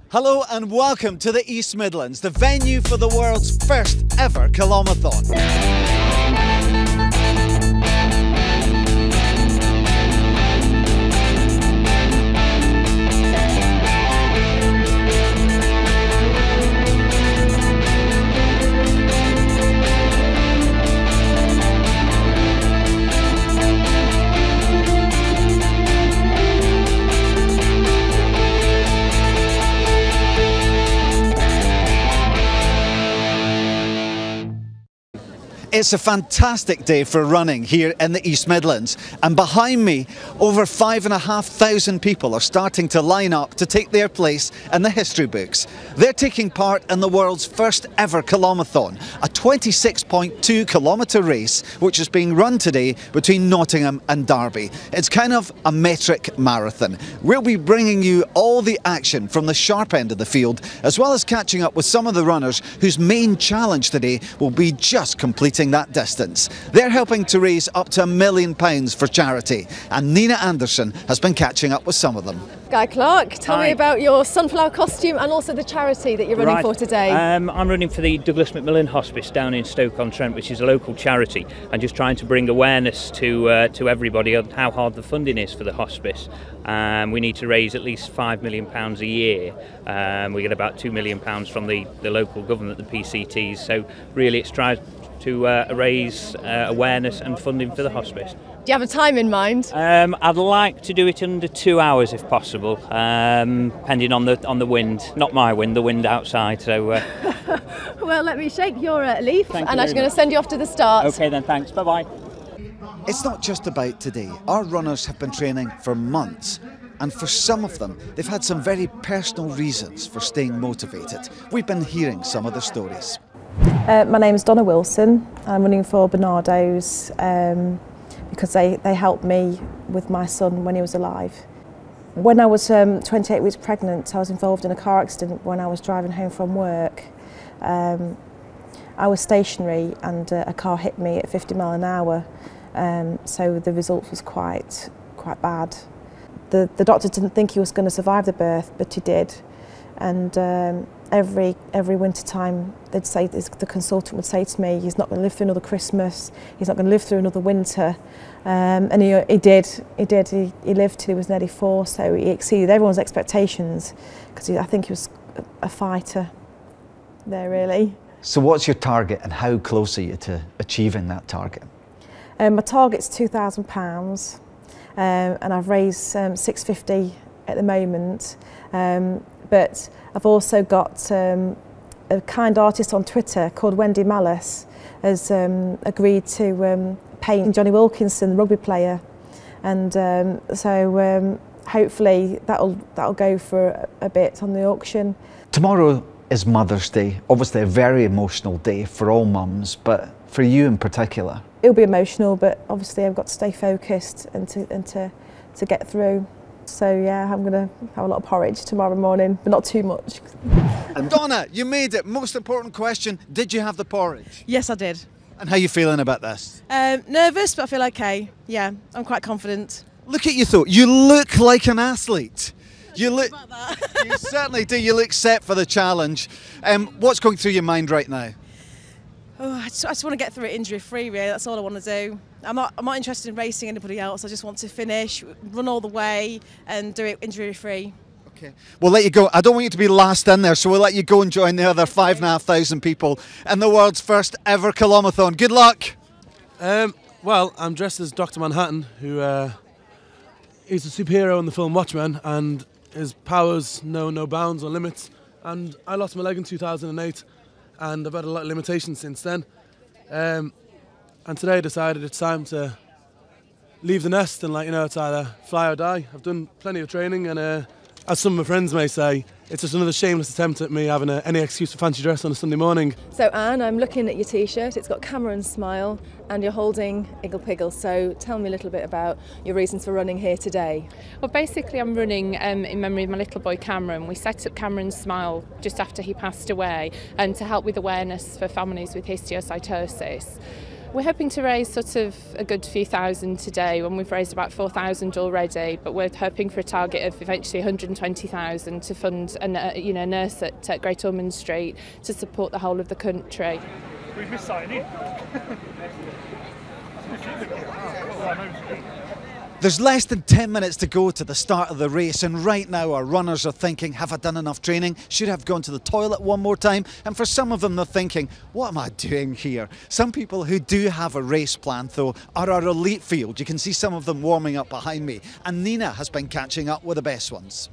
Hello and welcome to the East Midlands, the venue for the world's first ever Kilomathon. It's a fantastic day for running here in the East Midlands, and behind me over 5,500 people are starting to line up to take their place in the history books. They're taking part in the world's first ever Kilomathon, a 26.2 kilometre race which is being run today between Nottingham and Derby. It's kind of a metric marathon. We'll be bringing you all the action from the sharp end of the field, as well as catching up with some of the runners whose main challenge today will be just completing that distance. They're helping to raise up to £1 million for charity, and Nina Anderson has been catching up with some of them. Guy Clark, tell Hi. me about your sunflower costume and also the charity that you're running for today. I'm running for the Douglas Macmillan Hospice down in Stoke-on-Trent, which is a local charity, and just trying to bring awareness to everybody on how hard the funding is for the hospice. We need to raise at least £5 million a year. We get about £2 million from the local government, the PCTs, so really it's trying to raise awareness and funding for the hospice. Do you have a time in mind? I'd like to do it under 2 hours if possible, depending on the wind. Not my wind, the wind outside. So. Well, let me shake your leaf, Thank and you I'm very going to send you off to the start. Okay then, thanks. Bye bye. It's not just about today. Our runners have been training for months, and for some of them, they've had some very personal reasons for staying motivated. We've been hearing some of the stories. My name is Donna Wilson. I'm running for Bernardo's because they helped me with my son when he was alive. When I was 28 weeks pregnant, I was involved in a car accident when I was driving home from work. I was stationary and a car hit me at 50 mile an hour, so the result was quite bad. The doctor didn't think he was going to survive the birth, but he did. And every winter time they'd say, the consultant would say to me, he's not going to live through another Christmas, he's not going to live through another winter, and he did. He lived till he was nearly 4, so he exceeded everyone's expectations, because I think he was a fighter there, really. So what's your target and how close are you to achieving that target? My target's £2,000, and I've raised £650 at the moment. But I've also got a kind artist on Twitter called Wendy Malice has agreed to paint Johnny Wilkinson, the rugby player, and so hopefully that'll go for a bit on the auction. Tomorrow is Mother's Day, obviously a very emotional day for all mums, but for you in particular. It'll be emotional, but obviously I've got to stay focused and to get through. So yeah, I'm going to have a lot of porridge tomorrow morning, but not too much. And Donna, you made it. Most important question, did you have the porridge? Yes, I did. And how are you feeling about this? Nervous, but I feel okay. Yeah, I'm quite confident. Look at you though, you look like an athlete. You look, About that. you certainly do, you look set for the challenge. What's going through your mind right now? Oh, I just want to get through it injury-free, really. That's all I want to do. I'm not interested in racing anybody else. I just want to finish, run all the way, and do it injury-free. Okay, we'll let you go. I don't want you to be last in there, so we'll let you go and join the other 5,500 people in the world's first ever Kilomathon. Good luck. Well, I'm dressed as Dr. Manhattan, who is a superhero in the film Watchmen, and his powers know no bounds or limits. And I lost my leg in 2008, and I've had a lot of limitations since then. And today I decided it's time to leave the nest and, it's either fly or die. I've done plenty of training, and as some of my friends may say, it's just another shameless attempt at me having any excuse to fancy dress on a Sunday morning. So Anne, I'm looking at your T-shirt. It's got Cameron Smile, and you're holding Iggle Piggle. So tell me a little bit about your reasons for running here today. Well, basically I'm running in memory of my little boy Cameron. We set up Cameron's Smile just after he passed away, and to help with awareness for families with histiocytosis. We're hoping to raise sort of a good few thousand today, when we've raised about 4,000 already, but we're hoping for a target of eventually 120,000 to fund a nurse at Great Ormond Street to support the whole of the country. We've missed signing. There's less than 10 minutes to go to the start of the race, and right now our runners are thinking, have I done enough training? Should I have gone to the toilet one more time? And for some of them they're thinking, what am I doing here? Some people who do have a race plan though are our elite field. You can see some of them warming up behind me, and Nina has been catching up with the best ones.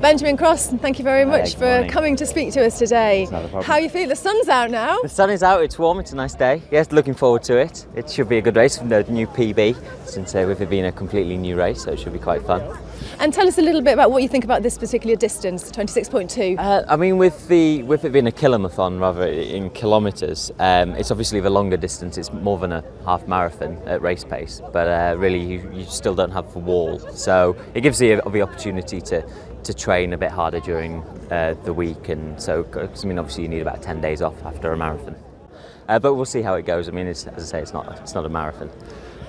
Benjamin Cross, thank you very much for coming to speak to us today. How you feel? The sun's out now. The sun is out, it's warm, it's a nice day. Yes, looking forward to it. It should be a good race, the new PB, since with it being a completely new race, so it should be quite fun. And tell us a little bit about what you think about this particular distance, 26.2. I mean, with it being a kilomathon rather in kilometres, it's obviously the longer distance. It's more than a half marathon at race pace, but really you still don't have the wall, so it gives you the opportunity to train a bit harder during the week, and so I mean, obviously you need about 10 days off after a marathon, but we'll see how it goes. I mean, as I say, it's not a marathon.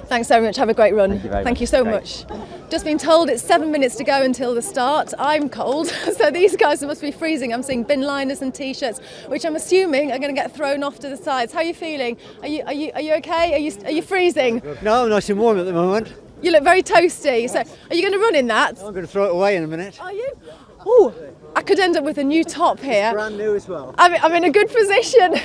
Thanks so much, have a great run. Thank you so much. Just been told it's 7 minutes to go until the start. I'm cold, so these guys must be freezing. I'm seeing bin liners and t-shirts, which I'm assuming are going to get thrown off to the sides. How are you feeling? Are you okay? Are you freezing? No, I'm nice and warm at the moment. You look very toasty. So are you going to run in that? I'm going to throw it away in a minute. Are you? Oh, I could end up with a new top here. It's brand new as well. I'm in a good position.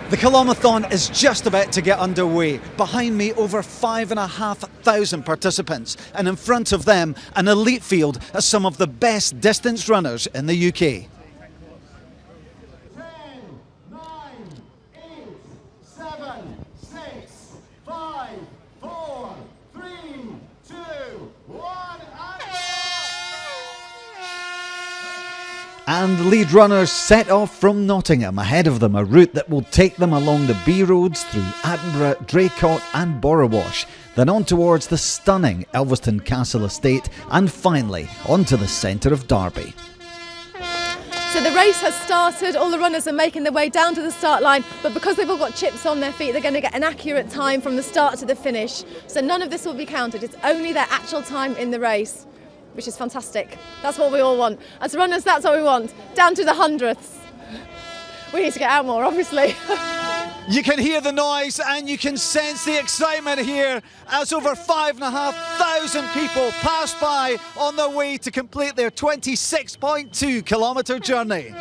The Kilomathon is just about to get underway. Behind me, over 5,500 participants, and in front of them, an elite field of some of the best distance runners in the UK. 10, 9, 8, 7, 6, 5, 4, 3, 2, 1, And the lead runners set off from Nottingham. Ahead of them, a route that will take them along the B roads through Edinburgh, Draycott and Borrowash, then on towards the stunning Elveston Castle estate, and finally onto the centre of Derby. So the race has started, all the runners are making their way down to the start line, but because they've all got chips on their feet, they're going to get an accurate time from the start to the finish. So none of this will be counted, it's only their actual time in the race, which is fantastic. That's what we all want. As runners, that's what we want, down to the hundredths. We need to get out more, obviously. You can hear the noise and you can sense the excitement here as over 5,500 people pass by on their way to complete their 26.2 kilometre journey.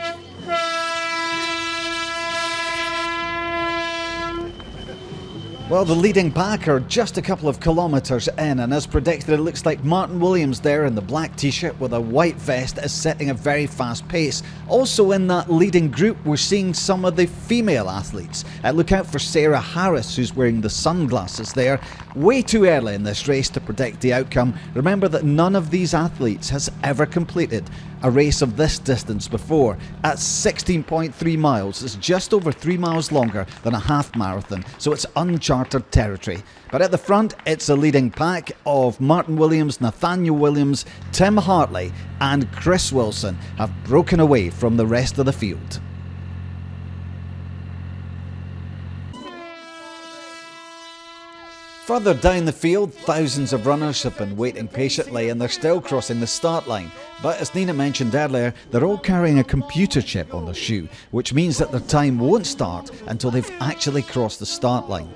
Well, the leading pack are just a couple of kilometres in, and as predicted, it looks like Martin Williams there in the black t-shirt with a white vest is setting a very fast pace. Also in that leading group, we're seeing some of the female athletes. Look out for Sarah Harris, who's wearing the sunglasses there. Way too early in this race to predict the outcome. Remember that none of these athletes has ever completed a race of this distance before. At 16.3 miles, it's just over 3 miles longer than a half marathon, so it's uncharted territory. But at the front, it's a leading pack of Martin Williams, Nathaniel Williams, Tim Hartley and Chris Wilson have broken away from the rest of the field. Further down the field, thousands of runners have been waiting patiently and they're still crossing the start line. But as Nina mentioned earlier, they're all carrying a computer chip on their shoe, which means that their time won't start until they've actually crossed the start line.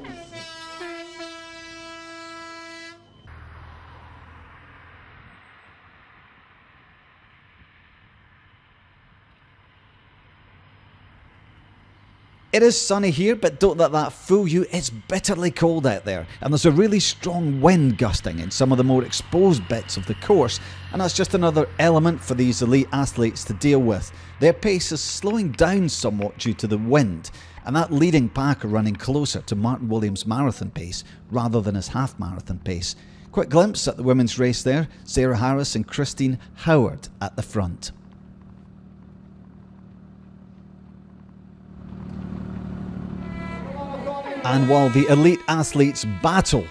It is sunny here, but don't let that fool you, it's bitterly cold out there, and there's a really strong wind gusting in some of the more exposed bits of the course, and that's just another element for these elite athletes to deal with. Their pace is slowing down somewhat due to the wind, and that leading pack are running closer to Martin Williams' marathon pace rather than his half marathon pace. Quick glimpse at the women's race there, Sarah Harris and Christine Howard at the front. And while the elite athletes battle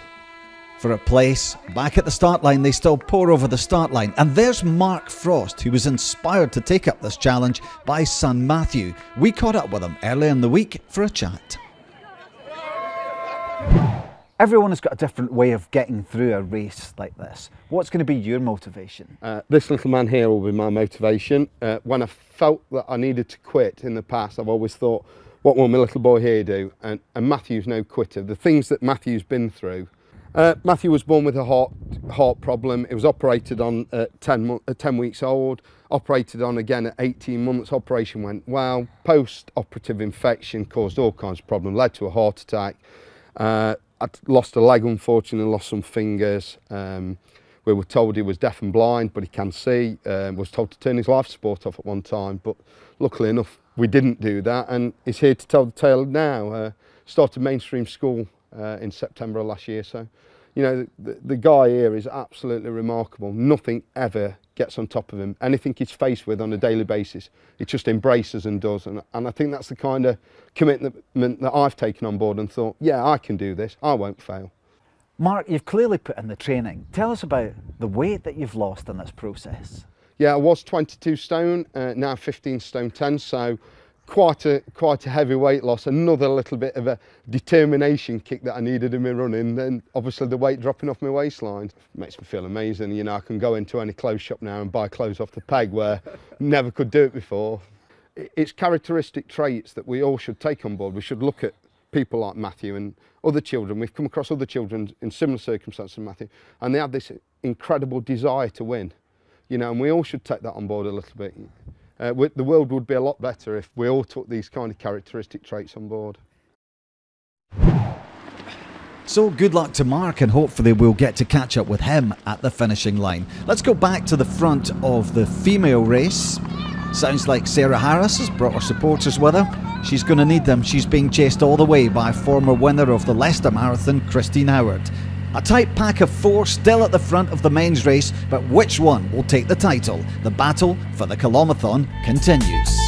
for a place. Back at the start line, they still pour over the start line. And there's Mark Frost, who was inspired to take up this challenge by son Matthew. We caught up with him early in the week for a chat. Everyone has got a different way of getting through a race like this. What's going to be your motivation? This little man here will be my motivation. When I felt that I needed to quit in the past, I've always thought, what will my little boy here do? And Matthew's no quitter. The things that Matthew's been through. Matthew was born with a heart problem. It was operated on at 10 weeks old, operated on again at 18 months. Operation went well. Post-operative infection caused all kinds of problems, led to a heart attack. I lost a leg, unfortunately, lost some fingers. We were told he was deaf and blind, but he can see. Was told to turn his life support off at one time, but luckily enough, we didn't do that, and he's here to tell the tale now. Started mainstream school in September of last year, so you know the guy here is absolutely remarkable. Nothing ever gets on top of him. Anything he's faced with on a daily basis, he just embraces and does. And I think that's the kind of commitment that I've taken on board and thought, yeah, I can do this. I won't fail. Mark, you've clearly put in the training. Tell us about the weight that you've lost in this process. Yeah, I was 22 stone, now 15 stone 10, so quite a heavy weight loss. Another little bit of a determination kick that I needed in my running. Then obviously the weight dropping off my waistline makes me feel amazing. You know, I can go into any clothes shop now and buy clothes off the peg where never could do it before. It's characteristic traits that we all should take on board. We should look at people like Matthew and other children. We've come across other children in similar circumstances to Matthew, and they have this incredible desire to win. You know, and we all should take that on board a little bit. The world would be a lot better if we all took these kind of characteristic traits on board. So good luck to Mark, and hopefully we'll get to catch up with him at the finishing line. Let's go back to the front of the female race. Sounds like Sarah Harris has brought her supporters with her. She's going to need them. She's being chased all the way by former winner of the Leicester Marathon, Christine Howard. A tight pack of four still at the front of the men's race, but which one will take the title? The battle for the Kilomathon continues.